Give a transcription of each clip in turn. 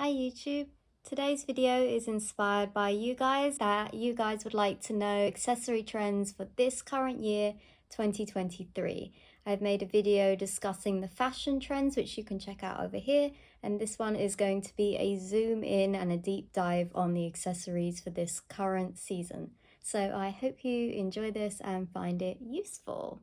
Hi YouTube! Today's video is inspired by you guys that you guys would like to know accessory trends for this current year 2023. I've made a video discussing the fashion trends which you can check out over here, and this one is going to be a zoom in and a deep dive on the accessories for this current season. So I hope you enjoy this and find it useful.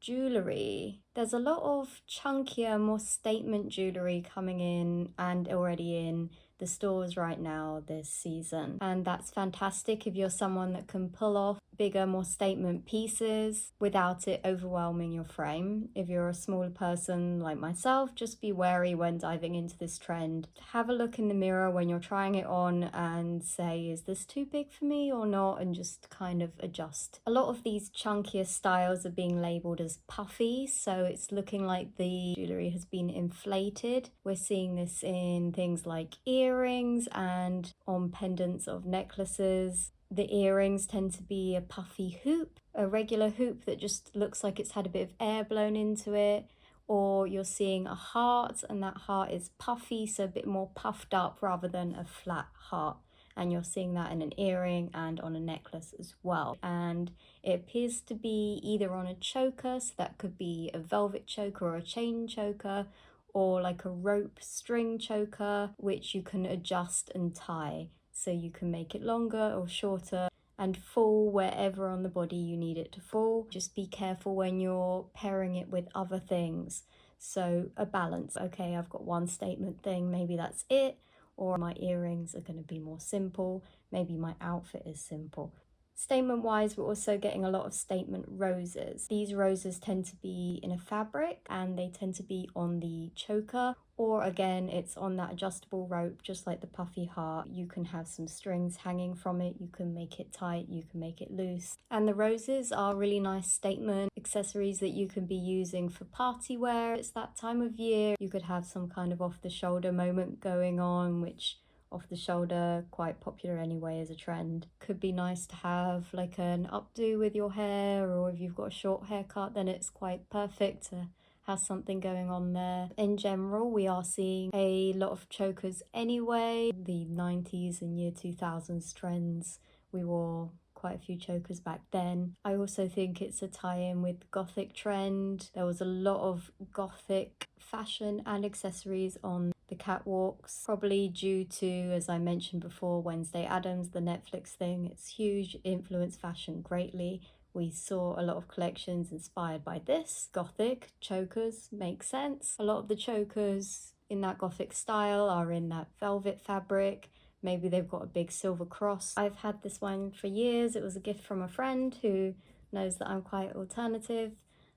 Jewellery. There's a lot of chunkier, more statement jewellery coming in and already in the stores right now this season. And that's fantastic if you're someone that can pull off bigger, more statement pieces without it overwhelming your frame. If you're a smaller person like myself, just be wary when diving into this trend. Have a look in the mirror when you're trying it on and say, is this too big for me or not? And just kind of adjust. A lot of these chunkier styles are being labeled as puffy, so it's looking like the jewellery has been inflated. We're seeing this in things like earrings and on pendants of necklaces. The earrings tend to be a puffy hoop, a regular hoop that just looks like it's had a bit of air blown into it, or you're seeing a heart and that heart is puffy, so a bit more puffed up rather than a flat heart. And you're seeing that in an earring and on a necklace as well. And it appears to be either on a choker, so that could be a velvet choker or a chain choker, or like a rope string choker, which you can adjust and tie. So you can make it longer or shorter and fall wherever on the body you need it to fall. Just be careful when you're pairing it with other things. So a balance. Okay, I've got one statement thing, maybe that's it. Or my earrings are going to be more simple. Maybe my outfit is simple. Statement wise, we're also getting a lot of statement roses. These roses tend to be in a fabric and they tend to be on the choker, or again, it's on that adjustable rope, just like the puffy heart. You can have some strings hanging from it. You can make it tight, you can make it loose. And the roses are really nice statement accessories that you can be using for party wear. It's that time of year. You could have some kind of off the shoulder moment going on, which off the shoulder, quite popular anyway as a trend. Could be nice to have like an updo with your hair, or if you've got a short haircut, then it's quite perfect to have something going on there. In general, we are seeing a lot of chokers anyway. The 90s and year 2000s trends, we wore quite a few chokers back then. I also think it's a tie-in with gothic trend. There was a lot of gothic fashion and accessories on the catwalks, probably due to, as I mentioned before, Wednesday Addams, the Netflix thing. It's huge, influenced fashion greatly. We saw a lot of collections inspired by this. Gothic chokers make sense. A lot of the chokers in that gothic style are in that velvet fabric. Maybe they've got a big silver cross. I've had this one for years. It was a gift from a friend who knows that I'm quite alternative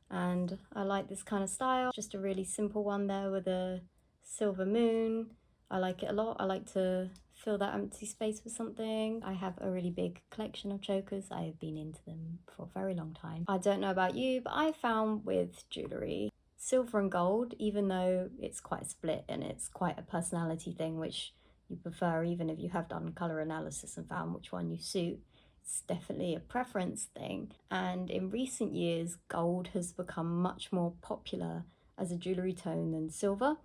and I like this kind of style. Just a really simple one there with a silver moon. I like it a lot. I like to fill that empty space with something. I have a really big collection of chokers. I've been into them for a very long time. I don't know about you, but I found with jewellery, silver and gold, even though it's quite split and it's quite a personality thing, which you prefer even if you have done colour analysis and found which one you suit. It's definitely a preference thing. And in recent years, gold has become much more popular as a jewellery tone than silver.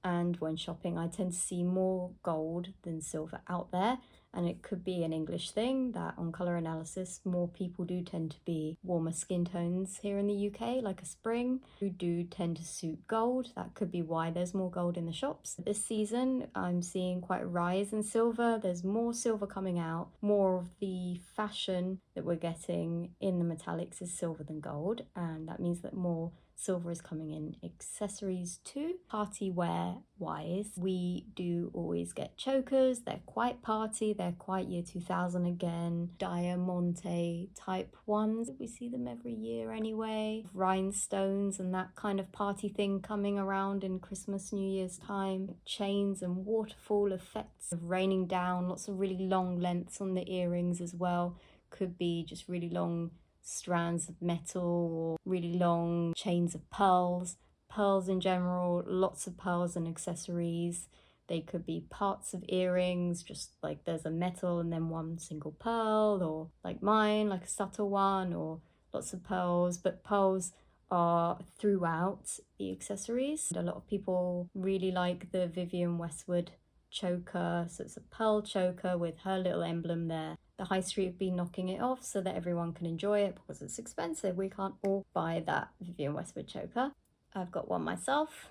And when shopping, I tend to see more gold than silver out there. And it could be an English thing that on colour analysis, more people do tend to be warmer skin tones here in the UK, like a spring, who do tend to suit gold. That could be why there's more gold in the shops. This season, I'm seeing quite a rise in silver. There's more silver coming out. More of the fashion that we're getting in the metallics is silver than gold. And that means that more silver is coming in accessories too. Party wear wise, we do always get chokers. They're quite party, they're quite year 2000 again. Diamante type ones. We see them every year anyway. Rhinestones and that kind of party thing coming around in Christmas, New Year's time. Chains and waterfall effects of raining down. Lots of really long lengths on the earrings as well. Could be just really long strands of metal or really long chains of pearls. Pearls in general, lots of pearls and accessories. They could be parts of earrings, just like there's a metal and then one single pearl, or like mine, like a subtle one, or lots of pearls. But pearls are throughout the accessories. A lot of people really like the Vivienne Westwood choker. So it's a pearl choker with her little emblem there. The high street have been knocking it off so that everyone can enjoy it because it's expensive. We can't all buy that Vivienne Westwood choker. I've got one myself,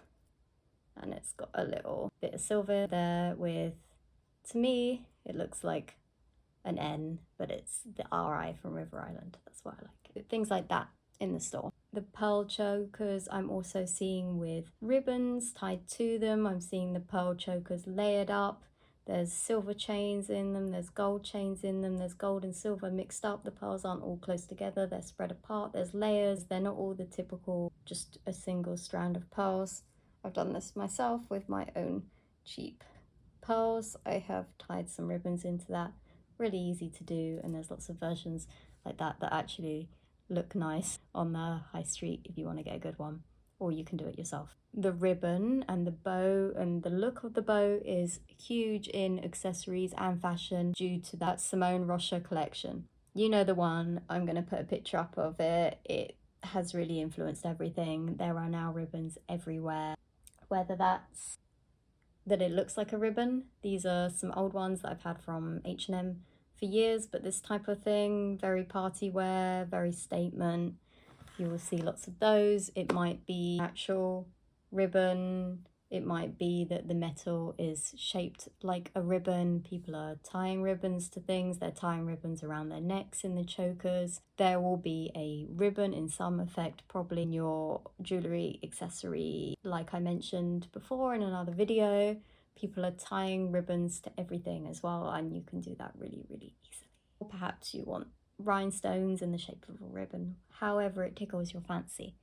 and it's got a little bit of silver there with, to me, it looks like an N, but it's the RI from River Island. That's what I like. Things like that in the store. The pearl chokers I'm also seeing with ribbons tied to them. I'm seeing the pearl chokers layered up. There's silver chains in them, there's gold chains in them, there's gold and silver mixed up. The pearls aren't all close together, they're spread apart, there's layers. They're not all the typical, just a single strand of pearls. I've done this myself with my own cheap pearls. I have tied some ribbons into that. Really easy to do, and there's lots of versions like that that actually look nice on the high street if you want to get a good one, or you can do it yourself. The ribbon and the bow and the look of the bow is huge in accessories and fashion due to that Simone Rocha collection. You know the one, I'm going to put a picture up of it. It has really influenced everything. There are now ribbons everywhere, whether that's that it looks like a ribbon. These are some old ones that I've had from H&M for years, but this type of thing, very party wear, very statement. You will see lots of those. It might be actual ribbon. It might be that the metal is shaped like a ribbon. People are tying ribbons to things. They're tying ribbons around their necks in the chokers. There will be a ribbon in some effect, probably in your jewellery accessory. Like I mentioned before in another video, people are tying ribbons to everything as well, and you can do that really, really easily. Or perhaps you want rhinestones in the shape of a ribbon, however it tickles your fancy.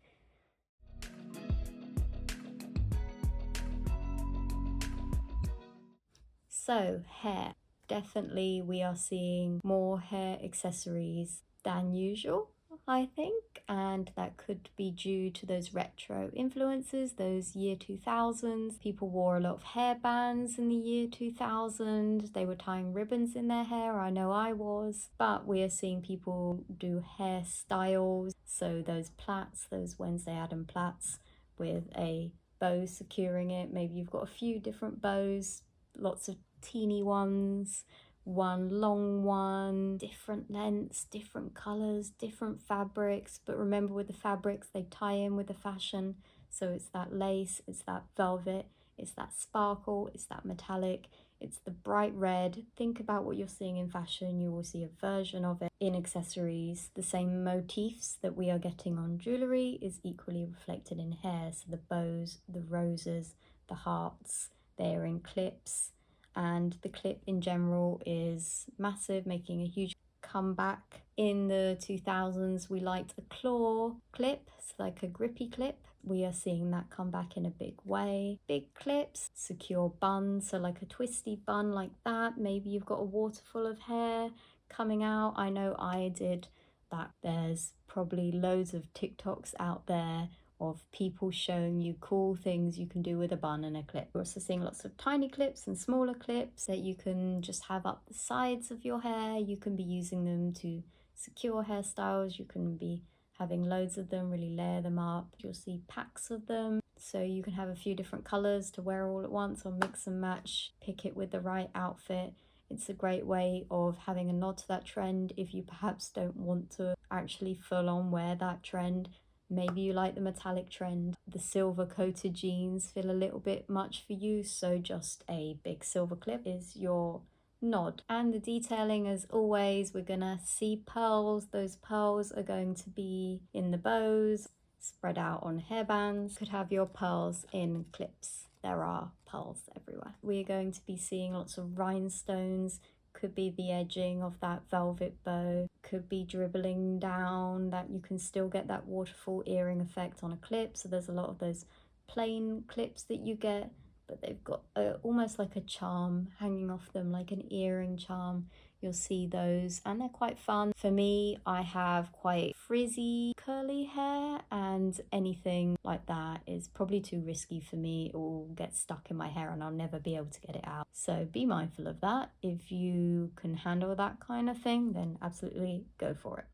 So hair, definitely we are seeing more hair accessories than usual, I think, and that could be due to those retro influences, those year 2000s. People wore a lot of hairbands in the year 2000. They were tying ribbons in their hair, I know I was, but we are seeing people do hairstyles, so those plaits, those Wednesday Adam plaits with a bow securing it. Maybe you've got a few different bows, lots of teeny ones, one long one, different lengths, different colors, different fabrics. But remember, with the fabrics, they tie in with the fashion. So it's that lace, it's that velvet, it's that sparkle, it's that metallic, it's the bright red. Think about what you're seeing in fashion. You will see a version of it in accessories. The same motifs that we are getting on jewellery is equally reflected in hair. So the bows, the roses, the hearts, they're in clips. And the clip in general is massive, making a huge comeback. In the 2000s, we liked a claw clip, so like a grippy clip. We are seeing that come back in a big way. Big clips, secure buns, so like a twisty bun like that. Maybe you've got a waterfall of hair coming out. I know I did that. There's probably loads of TikToks out there of people showing you cool things you can do with a bun and a clip. We're also seeing lots of tiny clips and smaller clips that you can just have up the sides of your hair. You can be using them to secure hairstyles. You can be having loads of them, really layer them up. You'll see packs of them, so you can have a few different colors to wear all at once or mix and match, pick it with the right outfit. It's a great way of having a nod to that trend if you perhaps don't want to actually full on wear that trend. Maybe you like the metallic trend. The silver coated jeans feel a little bit much for you, so just a big silver clip is your nod. And the detailing, as always, we're gonna see pearls. Those pearls are going to be in the bows, spread out on hairbands. Could have your pearls in clips. There are pearls everywhere. We're going to be seeing lots of rhinestones. Could be the edging of that velvet bow, could be dribbling down, that you can still get that waterfall earring effect on a clip. So there's a lot of those plain clips that you get, but they've got almost like a charm hanging off them, like an earring charm. You'll see those, and they're quite fun. For me, I have quite frizzy, curly hair, and anything like that is probably too risky for me. It will get stuck in my hair and I'll never be able to get it out. So be mindful of that. If you can handle that kind of thing, then absolutely go for it.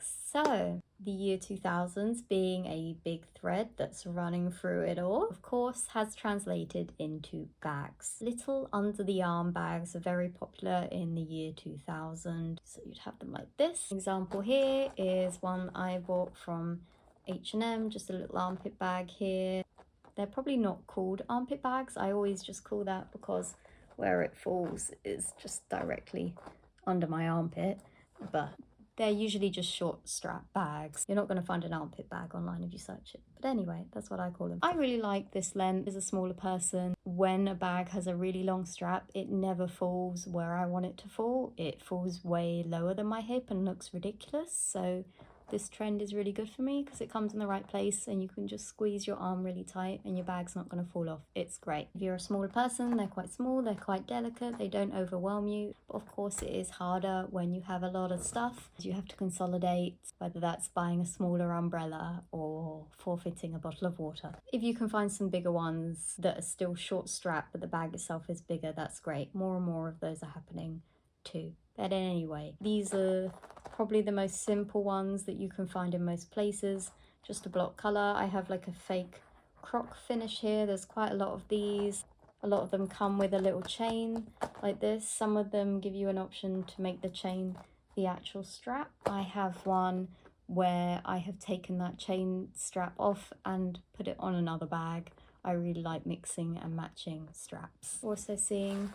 bags. So the year 2000s being a big thread that's running through it all, of course, has translated into bags. Little under the arm bags are very popular in the year 2000. So you'd have them like this. Example here is one I bought from H&M, just a little armpit bag here. They're probably not called armpit bags. I always just call that because where it falls is just directly under my armpit, but they're usually just short strap bags. You're not going to find an armpit bag online if you search it. But anyway, that's what I call them. I really like this length as a smaller person. When a bag has a really long strap, it never falls where I want it to fall. It falls way lower than my hip and looks ridiculous. So this trend is really good for me because it comes in the right place and you can just squeeze your arm really tight and your bag's not going to fall off. It's great. If you're a smaller person, they're quite small, they're quite delicate, they don't overwhelm you. But of course, it is harder when you have a lot of stuff. You have to consolidate, whether that's buying a smaller umbrella or forfeiting a bottle of water. If you can find some bigger ones that are still short strap, but the bag itself is bigger, that's great. More and more of those are happening too. But anyway, these are probably the most simple ones that you can find in most places. Just a block color. I have like a fake croc finish here. There's quite a lot of these. A lot of them come with a little chain like this. Some of them give you an option to make the chain the actual strap. I have one where I have taken that chain strap off and put it on another bag. I really like mixing and matching straps. Also seeing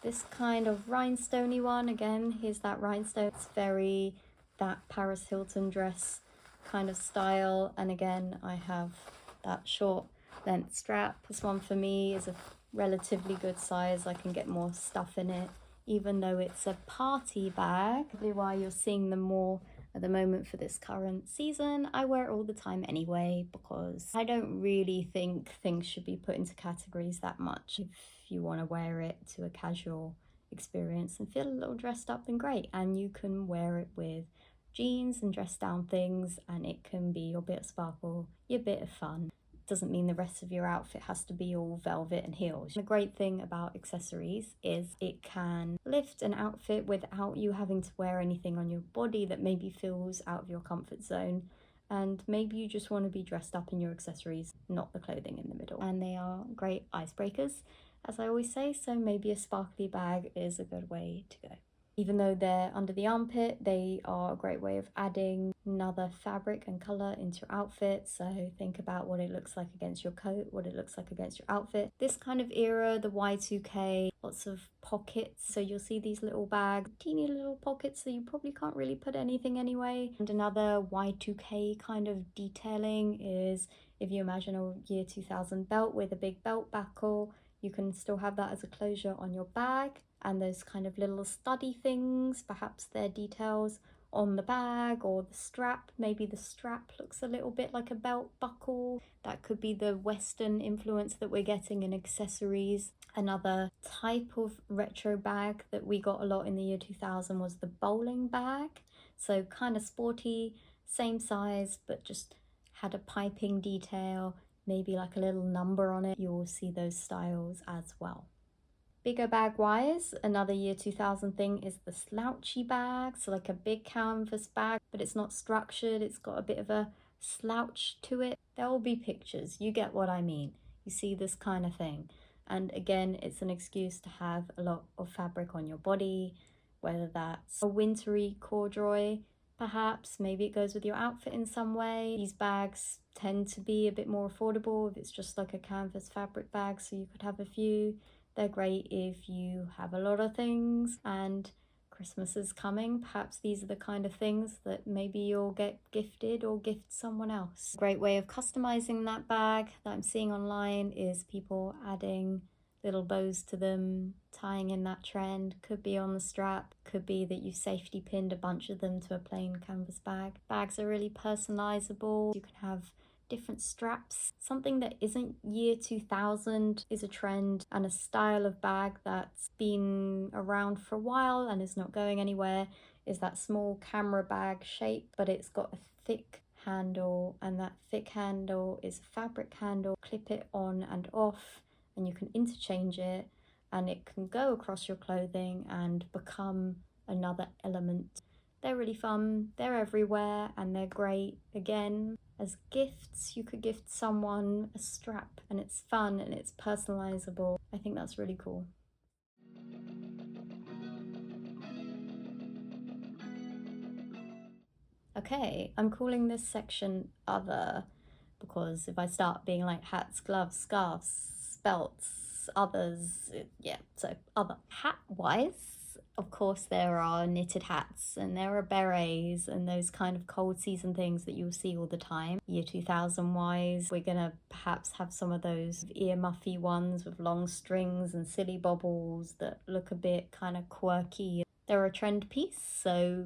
this kind of rhinestoney one. Again, here's that rhinestone. It's very that Paris Hilton dress kind of style. And again, I have that short length strap. This one for me is a relatively good size. I can get more stuff in it, even though it's a party bag. Probably why you're seeing them more at the moment for this current season. I wear it all the time anyway because I don't really think things should be put into categories that much. If you want to wear it to a casual experience and feel a little dressed up, then great. And you can wear it with jeans and dress down things, and it can be your bit of sparkle, your bit of fun. Doesn't mean the rest of your outfit has to be all velvet and heels. The great thing about accessories is it can lift an outfit without you having to wear anything on your body that maybe feels out of your comfort zone. And maybe you just want to be dressed up in your accessories, not the clothing in the middle. And they are great icebreakers, as I always say, so maybe a sparkly bag is a good way to go. Even though they're under the armpit, they are a great way of adding another fabric and colour into your outfit. So think about what it looks like against your coat, what it looks like against your outfit. This kind of era, the Y2K, lots of pockets. So you'll see these little bags, teeny little pockets, so you probably can't really put anything anyway. And another Y2K kind of detailing is if you imagine a year 2000 belt with a big belt buckle, you can still have that as a closure on your bag. And those kind of little studdy things, perhaps they're details on the bag or the strap. Maybe the strap looks a little bit like a belt buckle. That could be the Western influence that we're getting in accessories. Another type of retro bag that we got a lot in the year 2000 was the bowling bag. So kind of sporty, same size, but just had a piping detail, maybe like a little number on it. You'll see those styles as well. Bigger bag wise, another year 2000 thing is the slouchy bag. So like a big canvas bag, but it's not structured. It's got a bit of a slouch to it. There will be pictures. You get what I mean. You see this kind of thing. And again, it's an excuse to have a lot of fabric on your body, whether that's a wintry corduroy, perhaps. Maybe it goes with your outfit in some way. These bags tend to be a bit more affordable if it's just like a canvas fabric bag, so you could have a few. They're great if you have a lot of things and Christmas is coming. Perhaps these are the kind of things that maybe you'll get gifted or gift someone else. A great way of customizing that bag that I'm seeing online is people adding little bows to them, tying in that trend. Could be on the strap, could be that you safety pinned a bunch of them to a plain canvas bag. Bags are really personalizable. You can have different straps. Something that isn't year 2000 is a trend and a style of bag that's been around for a while and is not going anywhere is that small camera bag shape, but it's got a thick handle, and that thick handle is a fabric handle. Clip it on and off and you can interchange it, and it can go across your clothing and become another element They're really fun, they're everywhere, and they're great. Again, as gifts, you could gift someone a strap, and it's fun and it's personalizable. I think that's really cool. Okay, I'm calling this section Other because if I start being like hats, gloves, scarves, belts, others, yeah, so other. Hat-wise, of course, there are knitted hats and there are berets and those kind of cold season things that you'll see all the time. Year 2000 wise, we're gonna perhaps have some of those ear muffy ones with long strings and silly bobbles that look a bit kind of quirky. They're a trend piece, so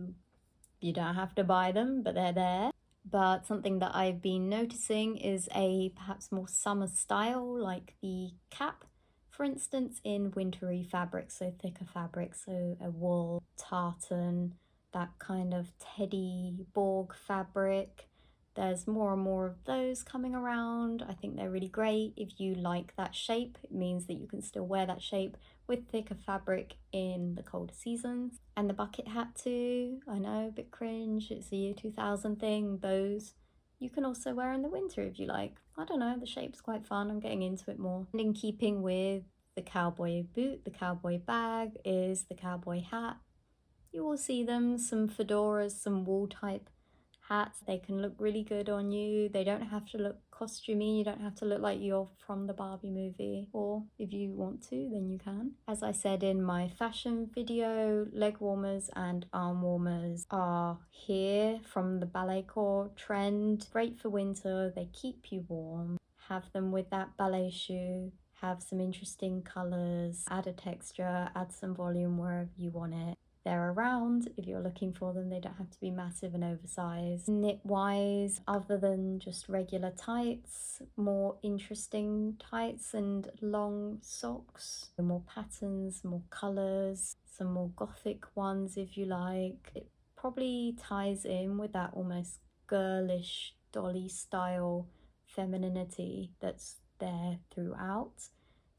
you don't have to buy them, but they're there. But something that I've been noticing is a perhaps more summer style, like the cap, for instance, in wintry fabrics, so thicker fabrics, so a wool, tartan, that kind of teddy borg fabric. There's more and more of those coming around. I think they're really great. If you like that shape, it means that you can still wear that shape with thicker fabric in the colder seasons. And the bucket hat too, I know, a bit cringe, it's a year 2000 thing. Those you can also wear in the winter if you like. I don't know, the shape's quite fun, I'm getting into it more. And in keeping with the cowboy boot, the cowboy bag is the cowboy hat. You will see them, some fedoras, some wool type hats. They can look really good on you. They don't have to look costumey. You don't have to look like you're from the Barbie movie. Or if you want to, then you can. As I said in my fashion video, leg warmers and arm warmers are here from the ballet core trend. Great for winter. They keep you warm. Have them with that ballet shoe. Have some interesting colors. Add a texture. Add some volume wherever you want it. They're around if you're looking for them. They don't have to be massive and oversized. Knit wise, other than just regular tights, more interesting tights and long socks, more patterns, more colors, some more gothic ones if you like. It probably ties in with that almost girlish dolly style femininity that's there throughout.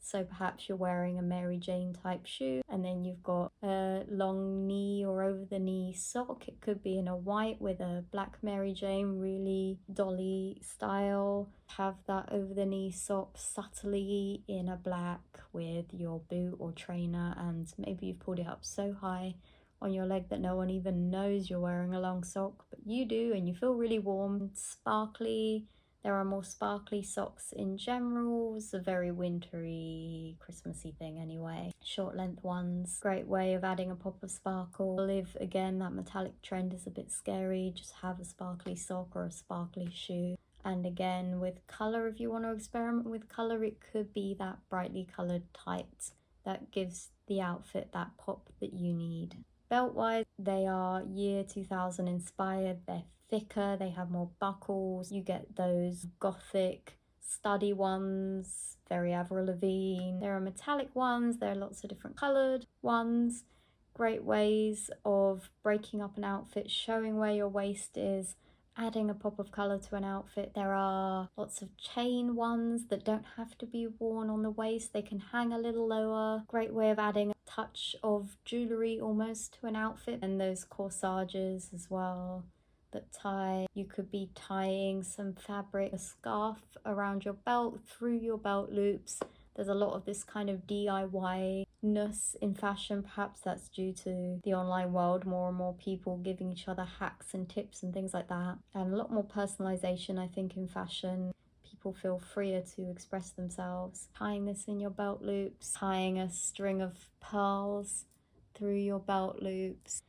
So perhaps you're wearing a Mary Jane type shoe and then you've got a long knee or over the knee sock. It could be in a white with a black Mary Jane, really dolly style. Have that over the knee sock subtly in a black with your boot or trainer, and maybe you've pulled it up so high on your leg that no one even knows you're wearing a long sock, but you do and you feel really warm, sparkly. There are more sparkly socks in general. It's a very wintry, Christmassy thing anyway. Short length ones, great way of adding a pop of sparkle. If, again, that metallic trend is a bit scary, just have a sparkly sock or a sparkly shoe. And again, with colour, if you want to experiment with colour, it could be that brightly coloured tight that gives the outfit that pop that you need. Belt-wise, they are year 2000 inspired. They're thicker, they have more buckles. You get those gothic study ones, very Avril Lavigne. There are metallic ones, there are lots of different coloured ones. Great ways of breaking up an outfit, showing where your waist is, adding a pop of colour to an outfit. There are lots of chain ones that don't have to be worn on the waist. They can hang a little lower. Great way of adding a touch of jewellery almost to an outfit. And those corsages as well that tie. You could be tying some fabric, a scarf around your belt, through your belt loops. There's a lot of this kind of DIY-ness in fashion. Perhaps that's due to the online world, more and more people giving each other hacks and tips and things like that. And a lot more personalization, I think, in fashion. People feel freer to express themselves. Tying this in your belt loops, tying a string of pearls through your belt loops.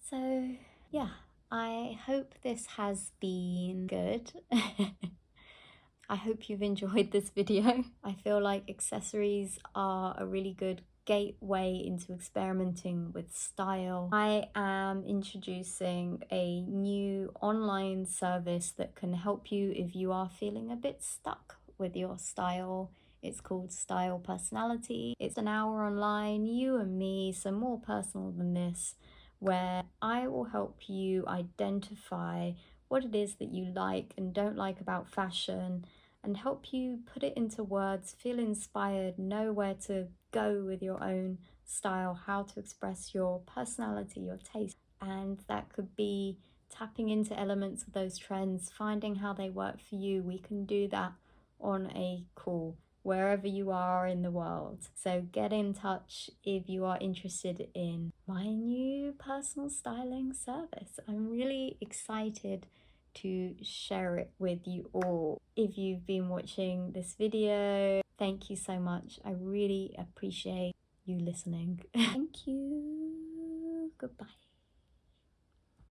So, yeah. I hope this has been good. I hope you've enjoyed this video. I feel like accessories are a really good gateway into experimenting with style. I am introducing a new online service that can help you if you are feeling a bit stuck with your style. It's called Style Personality. It's an hour online, you and me, so more personal than this, where I will help you identify what it is that you like and don't like about fashion and help you put it into words, feel inspired, know where to go with your own style, how to express your personality, your taste. And that could be tapping into elements of those trends, finding how they work for you. We can do that on a call wherever you are in the world. So get in touch if you are interested in my new personal styling service. I'm really excited to share it with you all. If you've been watching this video, thank you so much. I really appreciate you listening. Thank you. Goodbye.